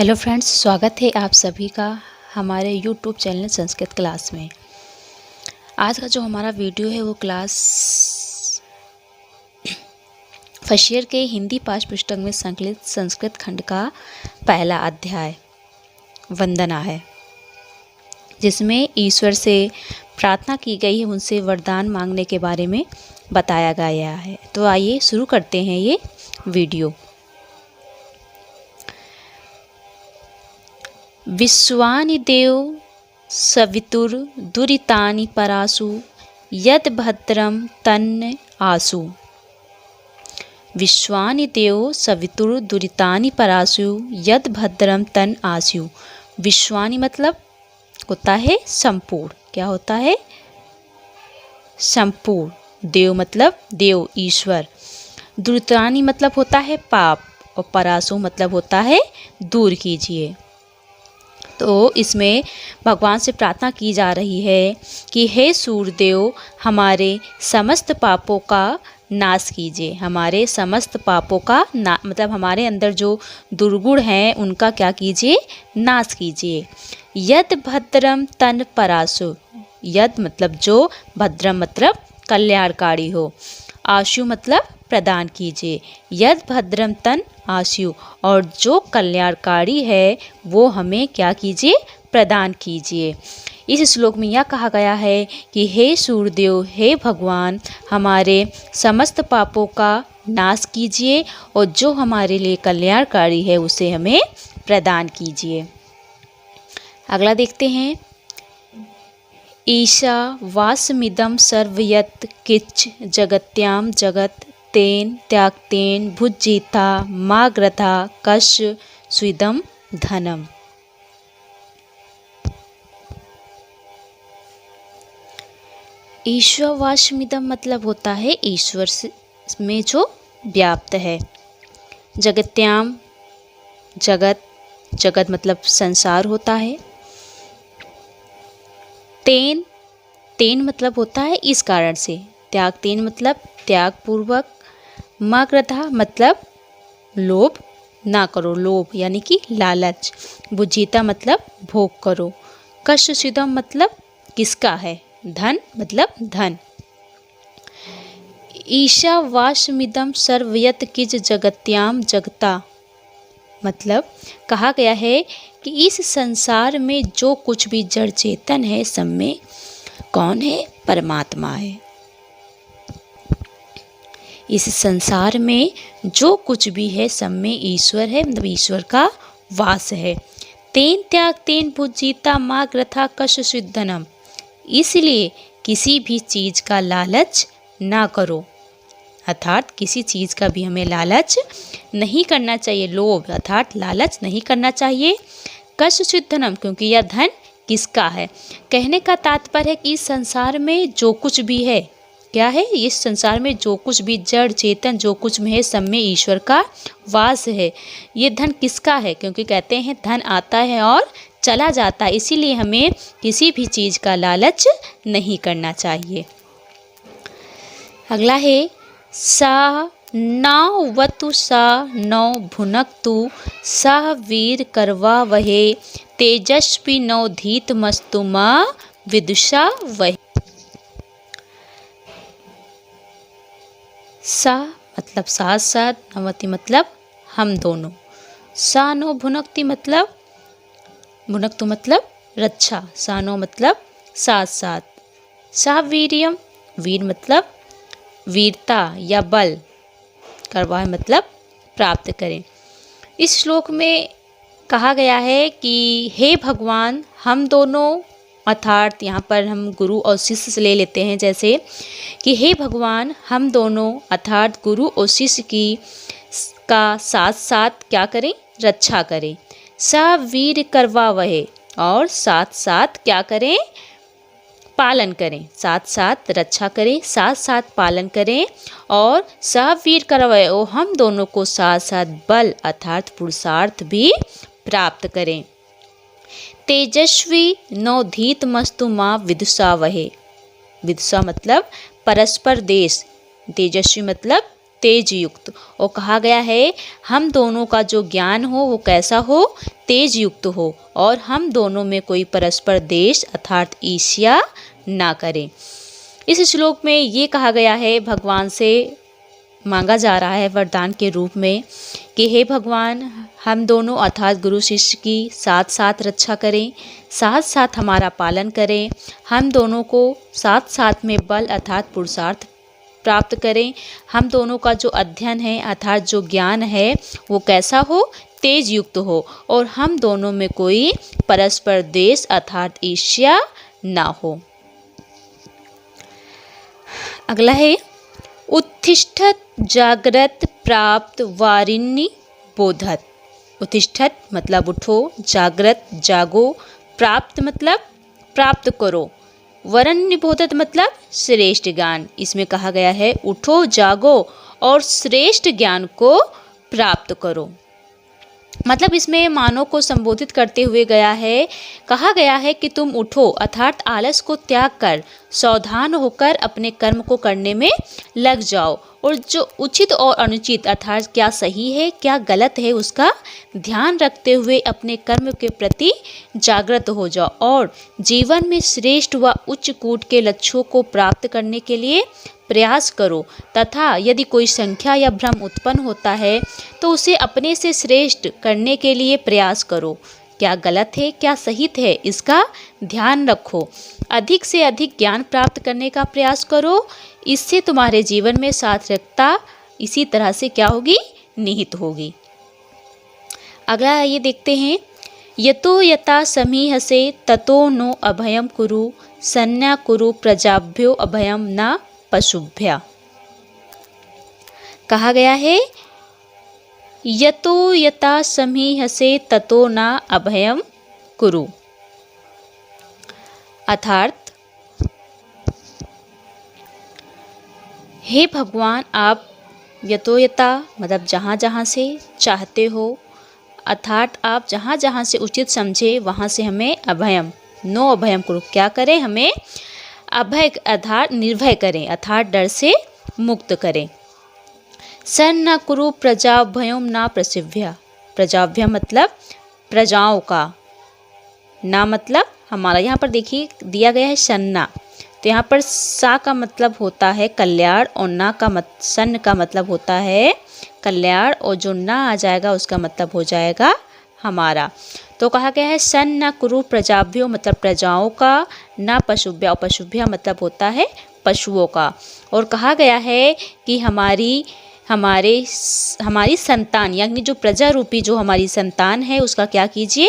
Hello friends, स्वागत है आप सभी का हमारे यूट्यूब चैनल संस्कृत क्लास में। आज का जो हमारा वीडियो है वो क्लास फर्स्ट ईयर के हिंदी पाठ्य पुस्तक में संकलित संस्कृत खंड का पहला अध्याय वंदना है, जिसमें ईश्वर से प्रार्थना की गई है, उनसे वरदान मांगने के बारे में बताया गया है। तो आइए शुरू करते हैं ये वीडियो। विश्वानि देव सवितुर दुरितानि परासु यद भद्रम तन्न आसु। विश्वानि देव सवितुर दुरितानि परासु यद भद्रम तन आसु। विश्वानि मतलब होता है संपूर्ण। क्या होता है? संपूर्ण। देव मतलब देव, ईश्वर। दुरितानि मतलब होता है पाप, और परासु मतलब होता है दूर कीजिए। तो इसमें भगवान से प्रार्थना की जा रही है कि हे सूर्यदेव, हमारे समस्त पापों का नाश कीजिए। हमारे समस्त पापों का मतलब हमारे अंदर जो दुर्गुण हैं उनका क्या कीजिए? नाश कीजिए। यद भद्रम तन परासु। यद मतलब जो, भद्रम मतलब कल्याणकारी हो, आशु मतलब प्रदान कीजिए। यद भद्रम तन आशु, और जो कल्याणकारी है वो हमें क्या कीजिए? प्रदान कीजिए। इस श्लोक में यह कहा गया है कि हे सूर्यदेव, हे भगवान, हमारे समस्त पापों का नाश कीजिए और जो हमारे लिए कल्याणकारी है उसे हमें प्रदान कीजिए। अगला देखते हैं। ईशा वासमिदं सर्वयत् किच् जगत्याम जगत तेन त्याक्तेन भुज्जिता माग्रथा कश स्विदम धनम। ईश्वर वासमिदम मतलब होता है ईश्वर में जो व्याप्त है। जगत्याम, जगत, जगत मतलब संसार होता है। तेन, तेन मतलब होता है इस कारण से। त्यागतेन मतलब त्याग पूर्वक। माग्रथा मतलब लोभ ना करो, लोभ यानी कि लालच। बुझिता मतलब भोग करो। कष्ट सिदम मतलब किसका है। धन मतलब धन। ईशा वासमिदम सर्वयत किज जगत्याम जगता मतलब कहा गया है कि इस संसार में जो कुछ भी जड़ चेतन है सब में कौन है? परमात्मा है। इस संसार में जो कुछ भी है सब में ईश्वर है, मतलब ईश्वर का वास है। तेन त्याग तेन भुज्जिता माग्रथा कश सिद्धनम, इसलिए किसी भी चीज का लालच ना करो। अर्थात किसी चीज का भी हमें लालच नहीं करना चाहिए। लोभ अर्थात लालच नहीं करना चाहिए। कश सिद्धनम, क्योंकि यह धन किसका है। कहने का तात्पर्य है कि इस संसार में जो कुछ भी है, क्या है? इस संसार में जो कुछ भी जड़ चेतन जो कुछ में है सब में ईश्वर का वास है। ये धन किसका है? क्योंकि कहते हैं धन आता है और चला जाता है, इसीलिए हमें किसी भी चीज का लालच नहीं करना चाहिए। अगला है सा नौ वतु सा नौ भुनक्तु सह वीर करवा वहे तेजस्वी नौ धीत मस्तु माँ विदुषा वहे। सा मतलब साथ साथ, नवति मतलब हम दोनों। सा नो भुनक्ति मतलब भुनक्तु मतलब रक्षा। सा नो मतलब साथ साथ। सा वीरियम, वीर मतलब वीरता या बल। करवा मतलब प्राप्त करें। इस श्लोक में कहा गया है कि हे भगवान, हम दोनों, अर्थात यहाँ पर हम गुरु और शिष्य से ले लेते हैं, जैसे कि हे भगवान, हम दोनों अर्थात गुरु और शिष्य की का साथ साथ क्या करें? रक्षा करें। सा वीर करवा वहे, और साथ साथ क्या करें? पालन करें। साथ साथ रक्षा करें, साथ साथ पालन करें। और सहवीर करवाए, और हम दोनों को साथ साथ बल अर्थात पुरुषार्थ भी प्राप्त करें। तेजस्वी नवधीत मस्तु माँ विदुषा वहे। विदुषा मतलब परस्पर देश, तेजस्वी मतलब तेज युक्त। और कहा गया है हम दोनों का जो ज्ञान हो वो कैसा हो, तेज युक्त हो, और हम दोनों में कोई परस्पर द्वेष अर्थात ईर्ष्या ना करें। इस श्लोक में ये कहा गया है, भगवान से मांगा जा रहा है वरदान के रूप में कि हे भगवान, हम दोनों अर्थात गुरु शिष्य की साथ साथ रक्षा करें, साथ साथ हमारा पालन करें, हम दोनों को साथ साथ में बल अर्थात पुरुषार्थ प्राप्त करें, हम दोनों का जो अध्ययन है अर्थात जो ज्ञान है वो कैसा हो, तेज युक्त हो, और हम दोनों में कोई परस्पर द्वेष अर्थात ईर्ष्या ना हो। अगला है उत्तिष्ठत जागृत प्राप्त वारिणी बोधत। उत्तिष्ठत मतलब उठो, जागृत जागो, प्राप्त मतलब प्राप्त करो, वरण्य बोधत मतलब श्रेष्ठ ज्ञान। इसमें कहा गया है उठो, जागो और श्रेष्ठ ज्ञान को प्राप्त करो। मतलब इसमें मानव को संबोधित करते हुए गया है, कहा गया है कि तुम उठो अर्थात आलस को त्याग कर सावधान होकर अपने कर्म को करने में लग जाओ, और जो उचित और अनुचित अर्थात क्या सही है क्या गलत है उसका ध्यान रखते हुए अपने कर्म के प्रति जागृत हो जाओ, और जीवन में श्रेष्ठ व उच्च कूट के लक्ष्यों को प्राप्त करने के लिए प्रयास करो, तथा यदि कोई संख्या या भ्रम उत्पन्न होता है तो उसे अपने से श्रेष्ठ करने के लिए प्रयास करो। क्या गलत है क्या सही है इसका ध्यान रखो, अधिक से अधिक ज्ञान प्राप्त करने का प्रयास करो, इससे तुम्हारे जीवन में सार्थकता इसी तरह से क्या होगी, निहित होगी। अगला ये देखते हैं, यतो यथा समीहसे ततो नो अभयम कुरु सन्या कुरु प्रजाभ्यो अभयम न पशुभ्या। कहा गया है यतो यथा समीहसे ततो न अभयम कुरु, अर्थात हे भगवान आप यतो यथा मतलब जहाँ जहाँ से चाहते हो, अर्थात आप जहाँ जहाँ से उचित समझे वहाँ से हमें अभयम नो अभयम कुरु क्या करें, हमें अभय अर्थात निर्भय करें अर्थात डर से मुक्त करें। सन न कुरु प्रजाभ्यम ना प्रसिभ्या। प्रजाभ्य मतलब प्रजाओं का, ना मतलब हमारा। यहाँ पर देखिए दिया गया है सन्ना, तो यहाँ पर सा का मतलब होता है कल्याण और ना का सन्न का मतलब होता है कल्याण, और जो ना आ जाएगा उसका मतलब हो जाएगा हमारा। तो कहा गया है सन न कुरु प्रजाभ्यो मतलब प्रजाओं का, ना पशुभ्या, पशुभ्या मतलब होता है पशुओं का। और कहा गया है कि हमारी संतान यानी जो प्रजा रूपी जो हमारी संतान है उसका क्या कीजिए,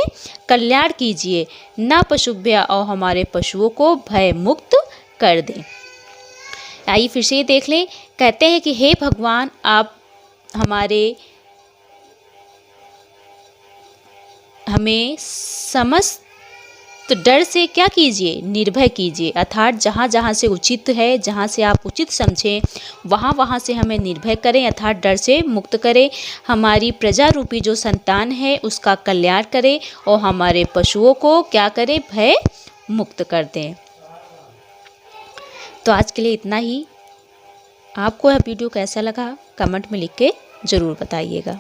कल्याण कीजिए, ना पशुभ्या और हमारे पशुओं को भय मुक्त कर दें। आइए फिर से ये देख लें, कहते हैं कि हे भगवान आप हमें समस्त डर से क्या कीजिए, निर्भय कीजिए, अर्थात जहाँ जहाँ से उचित है, जहाँ से आप उचित समझें वहाँ वहाँ से हमें निर्भय करें अर्थात डर से मुक्त करें, हमारी प्रजा रूपी जो संतान है उसका कल्याण करें और हमारे पशुओं को क्या करें, भय मुक्त कर दें। तो आज के लिए इतना ही। आपको यह वीडियो कैसा लगा कमेंट में लिख के ज़रूर बताइएगा।